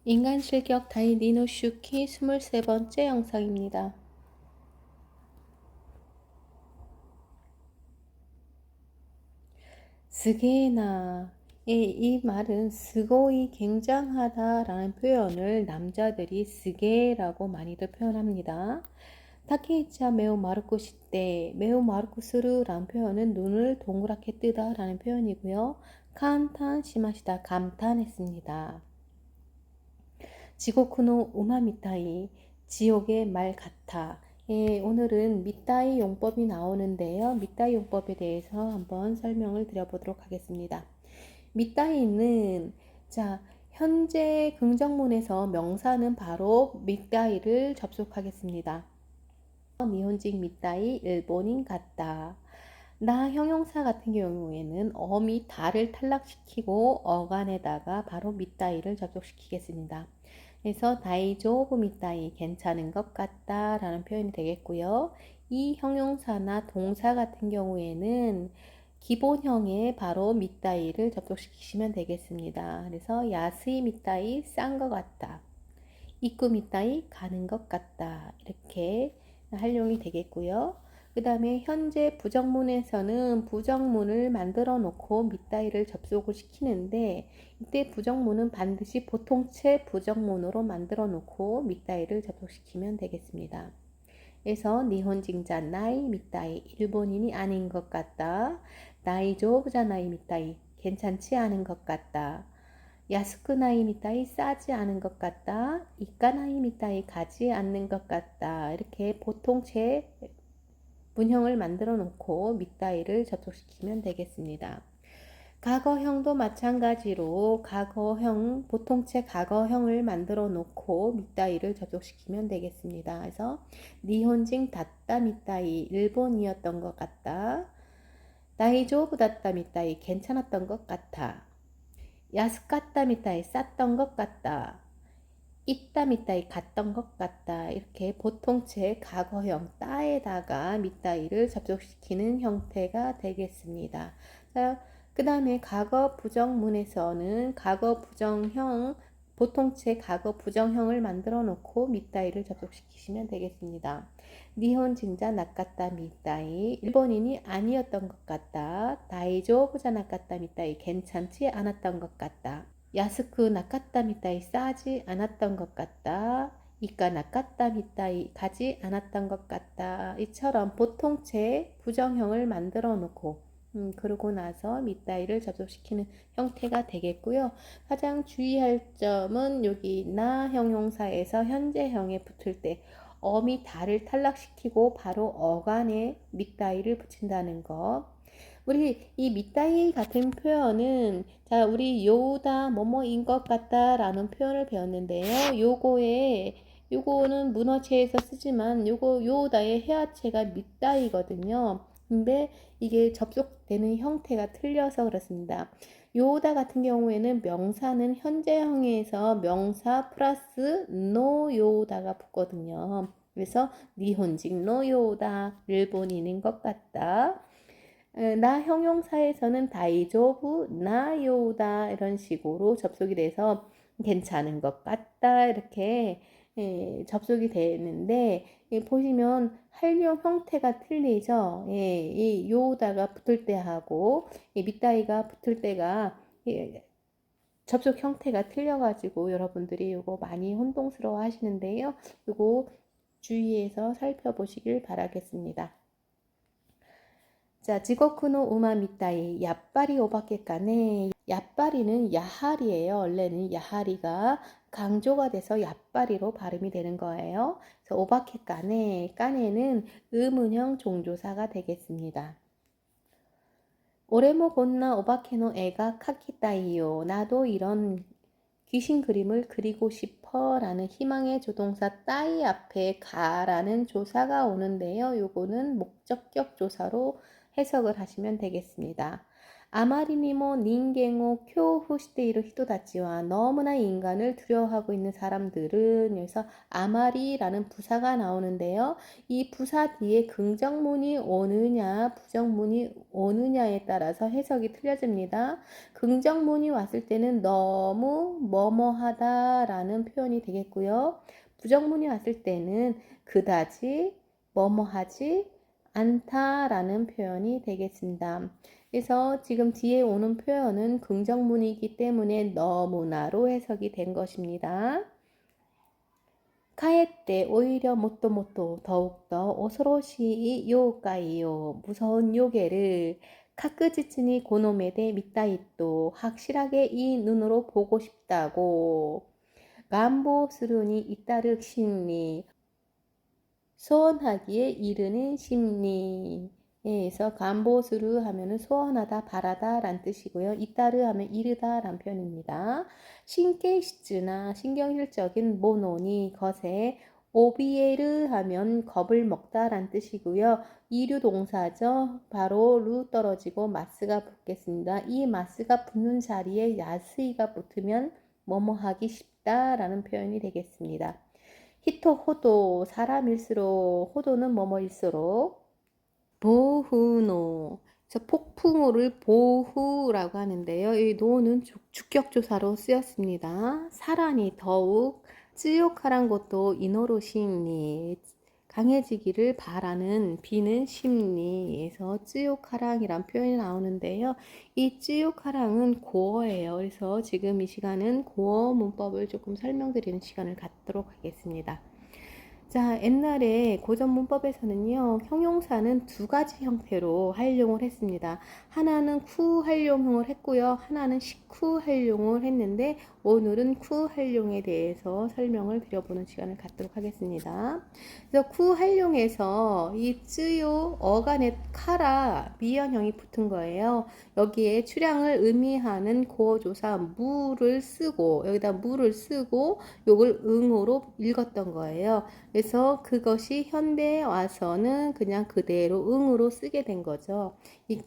인간 실격 다이 니노슈키 23번째 영상입니다. 스게나 이 말은 스고이 굉장하다 라는 표현을 남자들이 스게라고 많이들 표현합니다. 타케이치와 매우 마르코 시때 매우 마르코 스루 라는 표현은 눈을 동그랗게 뜨다 라는 표현이고요. 칸탄 시마시다 감탄했습니다. 지고쿠노 우마미타이 지옥의 말 같아. 오늘은 미타이 용법이 나오는데요. 미타이 용법에 대해서 한번 설명을 드려보도록 하겠습니다. 미타이는 현재 긍정문에서 명사는 바로 미타이를 접속하겠습니다. 니혼직 미타이 일본인 같다. 나 형용사 같은 경우에는 어미 다를 탈락시키고 어간에다가 바로 미타이를 접속시키겠습니다. 그래서 다이조부 미타이 괜찮은 것 같다 라는 표현이 되겠고요. 이 형용사나 동사 같은 경우에는 기본형에 바로 미타이를 접속시키시면 되겠습니다. 그래서 야스이 미타이 싼 것 같다. 이쿠 미타이 가는 것 같다. 이렇게 활용이 되겠고요. 그 다음에 현재 부정문에서는 부정문을 만들어 놓고 미따이를 접속을 시키는데 이때 부정문은 반드시 보통체 부정문으로 만들어 놓고 미따이를 접속시키면 되겠습니다. 그래서 니혼징자 나이 미따이 일본인이 아닌 것 같다. 나이조부자 나이 미따이 괜찮지 않은 것 같다. 야스쿠나이 미따이 싸지 않은 것 같다. 이까나이 미따이 가지 않는 것 같다. 이렇게 보통체 문형을 만들어 놓고 미따이를 접속시키면 되겠습니다. 과거형도 마찬가지로 과거형, 보통체 과거형을 만들어 놓고 미따이를 접속시키면 되겠습니다. 그래서 니혼징 다따 미따이 일본이었던 것 같다. 다이조부 다따 미따이 괜찮았던 것 같아. 야스카따 미따이 쌌던 것 같다. 있다 미따이 갔던 것 같다. 이렇게 보통체 과거형 따에다가 미따이를 접속시키는 형태가 되겠습니다. 그 다음에 과거 부정문에서는 과거 부정형 보통체 과거 부정형을 만들어 놓고 미따이를 접속시키시면 되겠습니다. 니혼 진짜 낚았다 미따이 일본인이 아니었던 것 같다. 다이조부자 낚았다 미따이 괜찮지 않았던 것 같다. 야스쿠 나카타 미따이 싸지 않았던 것 같다. 이까 나카타 미따이 가지 않았던 것 같다. 이처럼 보통체 부정형을 만들어 놓고 그러고 나서 미따이를 접속시키는 형태가 되겠고요. 가장 주의할 점은 여기 나 형용사에서 현재형에 붙을 때 어미 다를 탈락시키고 바로 어간에 미따이를 붙인다는 거. 우리 이 미따이 같은 표현은 우리 요다 뭐뭐인 것 같다 라는 표현을 배웠는데요. 요거는 문어체에서 쓰지만 요다의 해아체가 미따이거든요. 근데 이게 접속되는 형태가 틀려서 그렇습니다. 요다 같은 경우에는 명사는 현재형에서 명사 플러스 노요다가 붙거든요. 그래서 니혼직 노요다 일본인인 것 같다. 나 형용사에서는 다이조부 나요다 이런 식으로 접속이 돼서 괜찮은 것 같다 이렇게 접속이 되는데 보시면 활용 형태가 틀리죠. 이 요다가 붙을 때하고 이 미따이가 붙을 때가 접속 형태가 틀려가지고 여러분들이 이거 많이 혼동스러워 하시는데요. 이거 주의해서 살펴보시길 바라겠습니다. 지거쿠노 우마 미따이 야빠리 오바케까네. 야빠리는 야하리예요. 원래는 야하리가 강조가 돼서 야빠리로 발음이 되는 거예요. 그래서 오바케까네, 까네는 의문형 종조사가 되겠습니다. 오레모 본나 오바케노 애가 카키따이요. 나도 이런 귀신 그림을 그리고 싶어 라는 희망의 조동사 따이 앞에 가라는 조사가 오는데요. 요거는 목적격 조사로 해석을 하시면 되겠습니다. あまりにも人間を恐怖している人たちは 너무나 인간을 두려워하고 있는 사람들은 그래서 아마리라는 부사가 나오는데요. 이 부사 뒤에 긍정문이 오느냐 부정문이 오느냐에 따라서 해석이 틀려집니다. 긍정문이 왔을 때는 너무 뭐뭐하다라는 표현이 되겠고요. 부정문이 왔을 때는 그다지 뭐뭐하지 않다라는 표현이 되겠습니다. 그래서 지금 뒤에 오는 표현은 긍정문이기 때문에 너무나로 해석이 된 것입니다. 카에때 오히려 못도 더욱더 오소로시 요가이요. 무서운 요괴를 카크지츠니 고노메데 미타이또 확실하게 이 눈으로 보고 싶다고 간보스루니 이따르 심리 소원하기에 이르는 심리 에서 간보스루 하면은 소원하다, 바라다 란 뜻이고요. 이따르 하면 이르다 란 표현입니다. 신케시츠나 신경질적인 모노니 것에 오비에르 하면 겁을 먹다 란 뜻이고요. 이류 동사죠. 바로 루 떨어지고 마스가 붙겠습니다. 이 마스가 붙는 자리에 야스이가 붙으면 뭐뭐 하기 쉽다 라는 표현이 되겠습니다. 히토 호도 사람일수록 호도는 뭐뭐일수록 보후노 폭풍우를 보후라고 하는데요. 이 노는 주격조사로 쓰였습니다. 사란이 더욱 찌욕하란 것도 이노로심리 강해지기를 바라는 비는 심리에서 찌욕하랑이란 표현이 나오는데요. 이 찌욕하랑은 고어예요. 그래서 지금 이 시간은 고어 문법을 조금 설명드리는 시간을 갖도록 하겠습니다. 자, 옛날에 고전 문법에서는요, 형용사는 두 가지 형태로 활용을 했습니다. 하나는 쿠 활용을 했고요, 하나는 식후 활용을 했는데, 오늘은 쿠 활용에 대해서 설명을 드려보는 시간을 갖도록 하겠습니다. 그래서 쿠 활용에서 이 쯔요 어간에 카라 미연형이 붙은 거예요. 여기에 출향을 의미하는 고어조사 무를 쓰고, 여기다 무를 쓰고, 요걸 응으로 읽었던 거예요. 그래서 그것이 현대에 와서는 그냥 그대로 응으로 쓰게 된 거죠.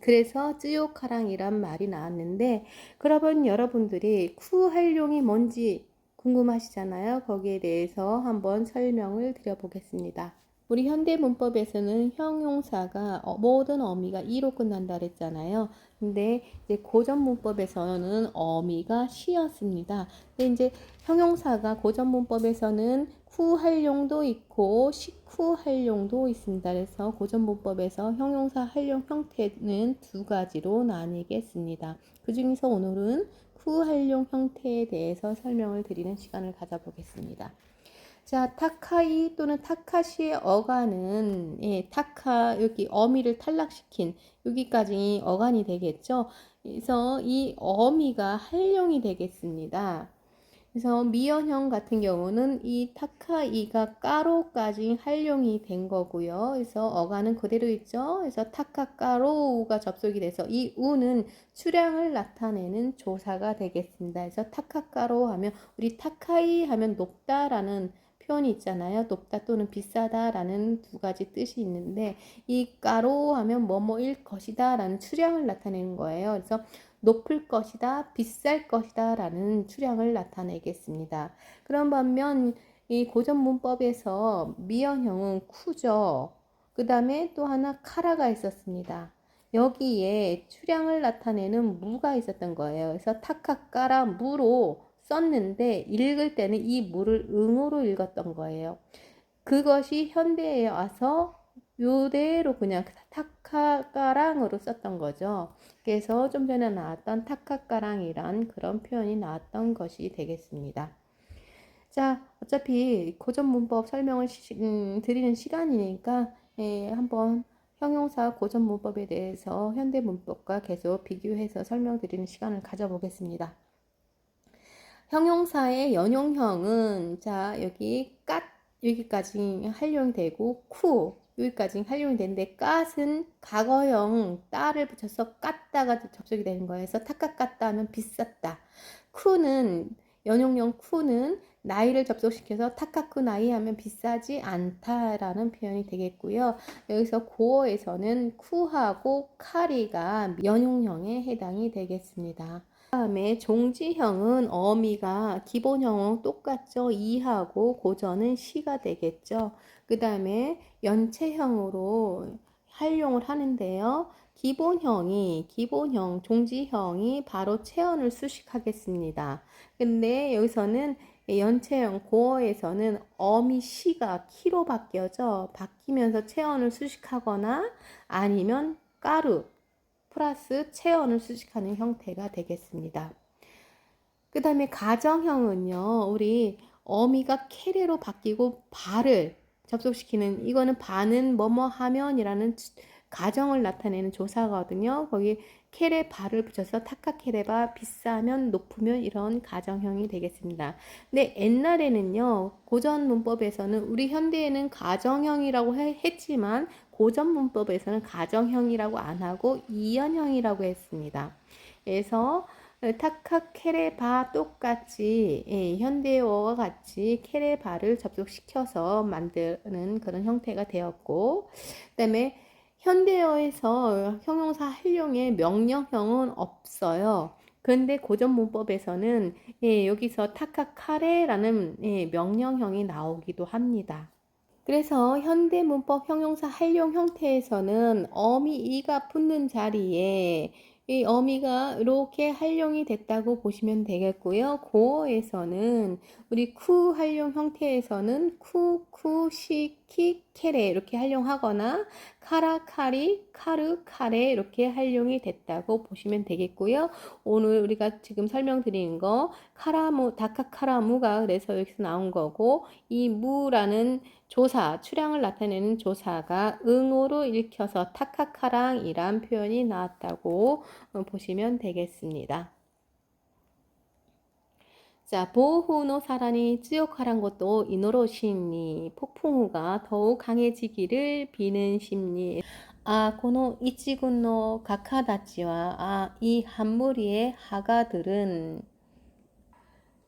그래서 쯔요카랑이란 말이 나왔는데, 그러면 여러분들이 쿠활용이 뭔지 궁금하시잖아요. 거기에 대해서 한번 설명을 드려보겠습니다. 우리 현대 문법에서는 형용사가 모든 어미가 이로 끝난다 그랬잖아요. 근데 이제 고전 문법에서는 어미가 시였습니다. 근데 이제 형용사가 고전 문법에서는 후활용도 있고 식후활용도 있습니다. 그래서 고전 문법에서 형용사 활용 형태는 두 가지로 나뉘겠습니다. 그 중에서 오늘은 후활용 형태에 대해서 설명을 드리는 시간을 가져보겠습니다. 자, 타카이 또는 타카시의 어간은 타카 여기 어미를 탈락시킨 여기까지 어간이 되겠죠. 그래서 이 어미가 활용이 되겠습니다. 그래서 미연형 같은 경우는 이 타카이가 까로까지 활용이 된 거고요. 그래서 어간은 그대로 있죠. 그래서 타카까로우가 접속이 돼서 이 우는 수량을 나타내는 조사가 되겠습니다. 그래서 타카까로 하면 우리 타카이 하면 높다라는 표현이 있잖아요. 높다 또는 비싸다라는 두 가지 뜻이 있는데 이 까로 하면 뭐뭐일 것이다 라는 추량을 나타내는 거예요. 그래서 높을 것이다, 비쌀 것이다 라는 추량을 나타내겠습니다. 그런 반면 이 고전 문법에서 미연형은 쿠죠. 그 다음에 또 하나 카라가 있었습니다. 여기에 추량을 나타내는 무가 있었던 거예요. 그래서 타카까라 무로 썼는데 읽을 때는 이 무를 응으로 읽었던 거예요. 그것이 현대에 와서 요대로 그냥 타카까랑으로 썼던 거죠. 그래서 좀 전에 나왔던 타카까랑이란 그런 표현이 나왔던 것이 되겠습니다. 자, 어차피 고전 문법 설명을 드리는 시간이니까 한번 형용사 고전 문법에 대해서 현대 문법과 계속 비교해서 설명드리는 시간을 가져보겠습니다. 형용사의 연용형은 자 여기 여기까지 활용이 되고 쿠 여기까지 활용이 되는데 깠은 과거형 따를 붙여서 깠다가 접속이 되는 거예요. 그래서 타카 깠다 하면 비쌌다. 쿠는 연용형 쿠는 나이를 접속시켜서 타카쿠 나이 하면 비싸지 않다라는 표현이 되겠고요. 여기서 고어에서는 쿠하고 카리가 연용형에 해당이 되겠습니다. 다음에 종지형은 어미가 기본형은 똑같죠. 이하고 고전은 시가 되겠죠. 그 다음에 연체형으로 활용을 하는데요. 기본형, 종지형이 바로 체언을 수식하겠습니다. 근데 여기서는 연체형 고어에서는 어미 시가 키로 바뀌면서 체언을 수식하거나 아니면 까르 플러스 체언을 수식하는 형태가 되겠습니다. 그 다음에 가정형은요, 우리 어미가 캐레로 바뀌고 발을 접속시키는, 이거는 반은 뭐뭐 하면이라는 가정을 나타내는 조사거든요. 거기 캐레 발을 붙여서 타카케레바 비싸면 높으면 이런 가정형이 되겠습니다. 근데 옛날에는요, 고전 문법에서는 우리 현대에는 가정형이라고 했지만 고전 문법에서는 가정형이라고 안 하고 이연형이라고 했습니다. 그래서 타카 케레바 똑같이 현대어와 같이 케레바를 접속시켜서 만드는 그런 형태가 되었고, 그다음에 현대어에서 형용사 활용에 명령형은 없어요. 그런데 고전 문법에서는 여기서 타카카레라는 명령형이 나오기도 합니다. 그래서 현대 문법 형용사 활용 형태에서는 어미 이가 붙는 자리에 이 어미가 이렇게 활용이 됐다고 보시면 되겠고요. 고어에서는 우리 쿠 활용 형태에서는 시키, 케레 이렇게 활용하거나 카라, 카리, 카르, 카레 이렇게 활용이 됐다고 보시면 되겠고요. 오늘 우리가 지금 설명드린 거 카라무, 다카카라무가 그래서 여기서 나온 거고 이 무라는 조사, 출향을 나타내는 조사가 응어로 읽혀서 타카카랑이란 표현이 나왔다고 보시면 되겠습니다. 자, 보호노 사란이 찌욕하란 것도 이노로 심리, 폭풍우가 더욱 강해지기를 비는 심리. 고노 이치군노 가카다치와 이 한 무리의 하가들은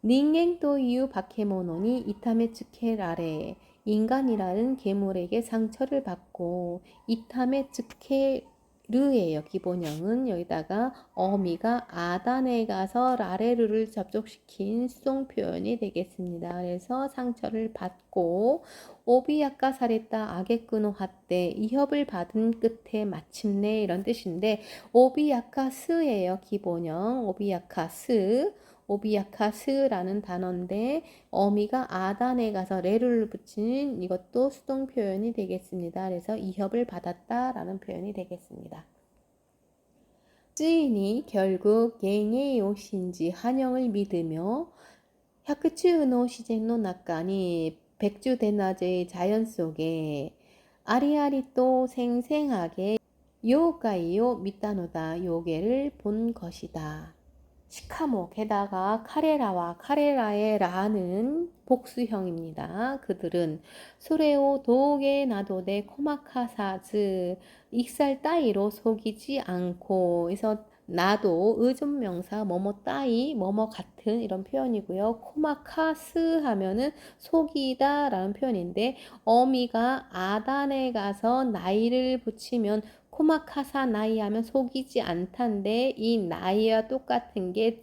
닌겐도 이유 바케모노니 이타메 츠케라레 인간이라는 괴물에게 상처를 받고 이타메 츠케르예요. 기본형은 여기다가 어미가 아단에 가서 라레르를 접속시킨 수동 표현이 되겠습니다. 그래서 상처를 받고 오비야카 사레타 아게끄노 하떼 이협을 받은 끝에 마침내 이런 뜻인데 오비야카스예요. 기본형 오비야카스 오비야카스라는 단어인데 어미가 아단에 가서 레를 붙이는 이것도 수동 표현이 되겠습니다. 그래서 이협을 받았다라는 표현이 되겠습니다. 쯔인이 결국 갱에요 신지 한영을 믿으며 샤크츠노 시젠노 낙간이 백주대낮의 자연 속에 아리아리 또 생생하게 요가이요 미타노다 요괴를 본 것이다. 시카모 게다가 카레라와 카레라의 라는 복수형입니다. 그들은 소레오 도게 나도데 코마카사즈 익살 따위로 속이지 않고 그래서 나도 의존명사 뭐뭐 따위 뭐뭐 같은 이런 표현이고요. 코마카스 하면은 속이다 라는 표현인데 어미가 아단에 가서 나이를 붙이면 코마카사 나이 하면 속이지 않단데 이 나이와 똑같은 게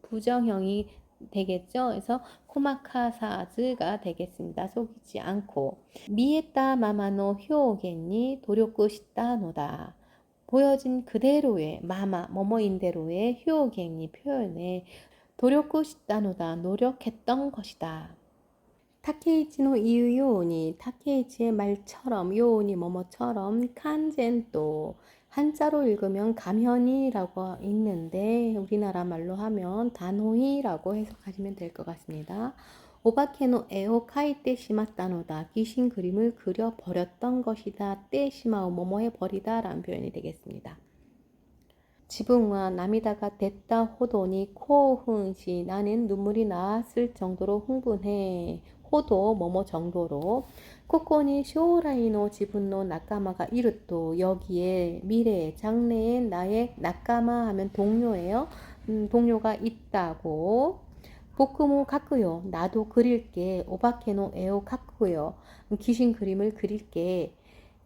부정형이 되겠죠. 그래서 코마카사즈가 되겠습니다. 속이지 않고 미에따 마마노 효겐니 도료쿠 시다노다 보여진 그대로의 마마 뭐뭐인대로의 효겐니 표현에 도료쿠 시다노다 노력했던 것이다. 타케이치노 이유 요온이 타케이치의 말처럼 요온이 뭐뭐처럼 칸젠또 한자로 읽으면 가면이라고 읽는데 우리나라 말로 하면 단호히라고 해석하시면 될 것 같습니다. 오바케노 에오 카이테 시마따노다 귀신 그림을 그려 버렸던 것이다. 떼 시마오 뭐뭐해 버리다 라는 표현이 되겠습니다. 지붕와 나미다가 됐다 호도니 코흥시 나는 눈물이 나왔을 정도로 흥분해 호도 뭐뭐 정도로 코코니 쇼라이노 지분노 나까마가 이르또 여기에 미래 장래에 나의 나까마 하면 동료예요. 동료가 있다고 복구모 카쿠요. 나도 그릴게. 오바케노 에오 카쿠요. 귀신 그림을 그릴게.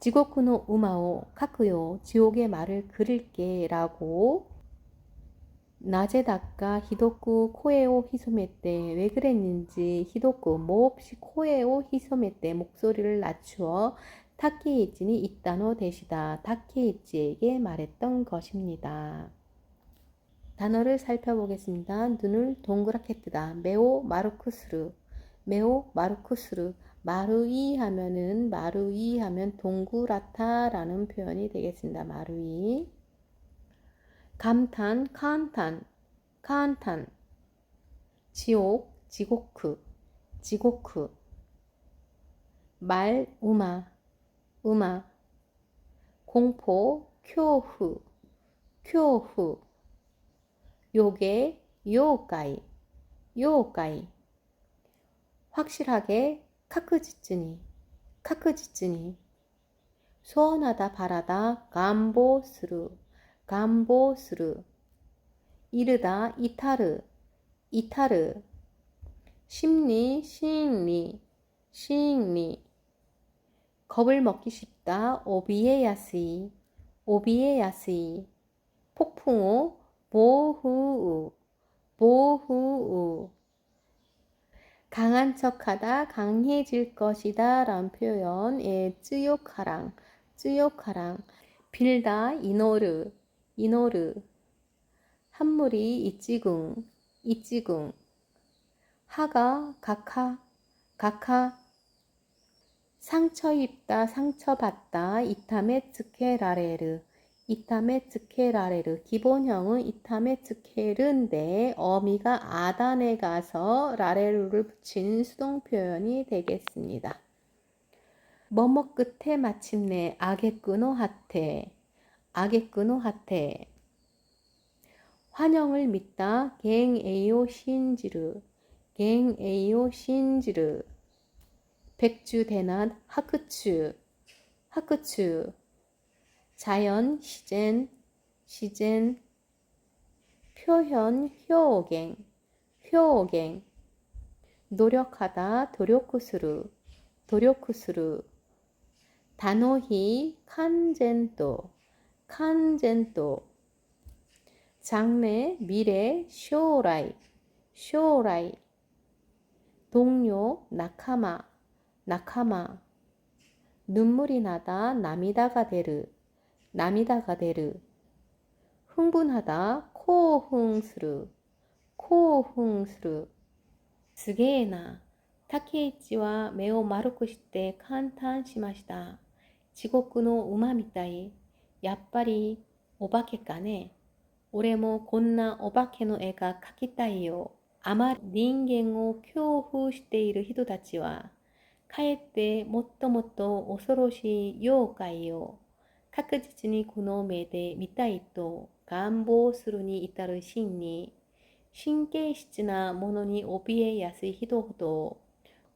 지고쿠노 우마오 카쿠요. 지옥의 말을 그릴게. 라고 낮에다가 히도쿠 코에오 히소메떼 왜 그랬는지 히도쿠 몹시 코에오 히소메떼 목소리를 낮추어 타케이치니 이따노 대시다 타케이치에게 말했던 것입니다. 단어를 살펴보겠습니다. 눈을 동그랗게 뜨다. 메오 마루쿠스루. 메오 마루쿠스루. 마루이 하면 동그랗다라는 표현이 되겠습니다. 마루이. 감탄, 칸탄, 칸탄. 지옥, 지고쿠, 지고쿠. 말, 우마, 우마. 공포, 쿄후, 쿄후. 요괴, 요가이, 요가이. 확실하게, 카크지츠니, 카크지츠니. 소원하다 바라다, 간보스루, 간보스루. 이르다, 이타르, 이타르. 심리, 시인리, 시인리. 겁을 먹기 쉽다, 오비에야스이, 오비에야스이. 폭풍우, 보후우, 보후우. 강한 척하다, 강해질 것이다 라는 표현. 쯔요카랑, 쯔요카랑. 빌다, 이노르, 이노르. 한물이 이찌궁, 이찌궁. 하가, 각하, 각하. 상처 입다, 상처받다, 이타메 츠케라레르, 이타메 츠케라레르. 기본형은 이타메 츠케르인데 어미가 아단에 가서 라레루를 붙인 수동 표현이 되겠습니다. 뭐뭐 끝에 마침내 아게꾸노 하테, 아게꾸노 하테. 환영을 믿다, 갱에이오 신지르, 갱에이오 신지르. 백주대낮, 하크추, 하크추. 자연, 시젠, 시젠. 표현, 효갱, 효갱. 노력하다, 도료쿠스루, 도료쿠스루. 단호히, 칸젠또, 칸젠또. 장래, 미래, 쇼라이, 쇼라이. 동료, 나카마, 나카마. 눈물이 나다, 나미다가 데르, 나미다가 데르. 흥분하다, 코흥스루, 코흥스루. 스게에나, 타케이치와 메오 마루쿠시테 칸탄 시마시다. 지고쿠노 우마미타이, 야빠리 오바케까네. 오레모 곤나 오바케노 에가 카키타이요. 아마 닌겐を 恐怖している人たちはかえってもっともっと恐ろしい妖怪を確実にこの目で見たいと願望するに至る真に神経質なものに怯えやすい人ほど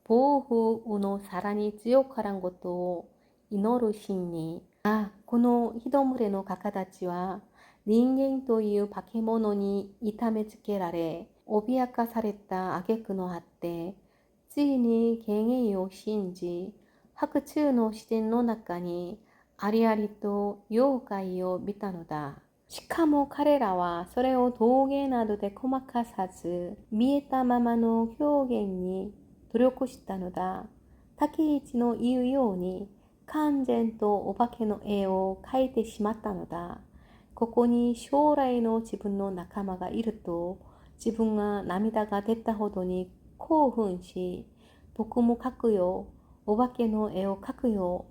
暴風雨のさらに強からんことを祈る真にこの人群れの画家たちは人間という化け物に痛めつけられ脅かされた挙句の果てついに権威を信じ白昼の自然の中にありありと妖怪を見たのだ。しかも彼らはそれを道芸などでごまかさず見えたままの表現に努力したのだ。竹市の言うように完全とお化けの絵を描いてしまったのだ。ここに将来の自分の仲間がいると自分が涙が出たほどに興奮し、僕も描くよ、お化けの絵を描くよ、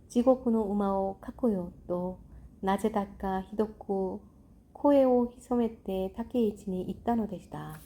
地獄の馬を描くよと、なぜだかひどく声を潜めて竹市に言ったのでした。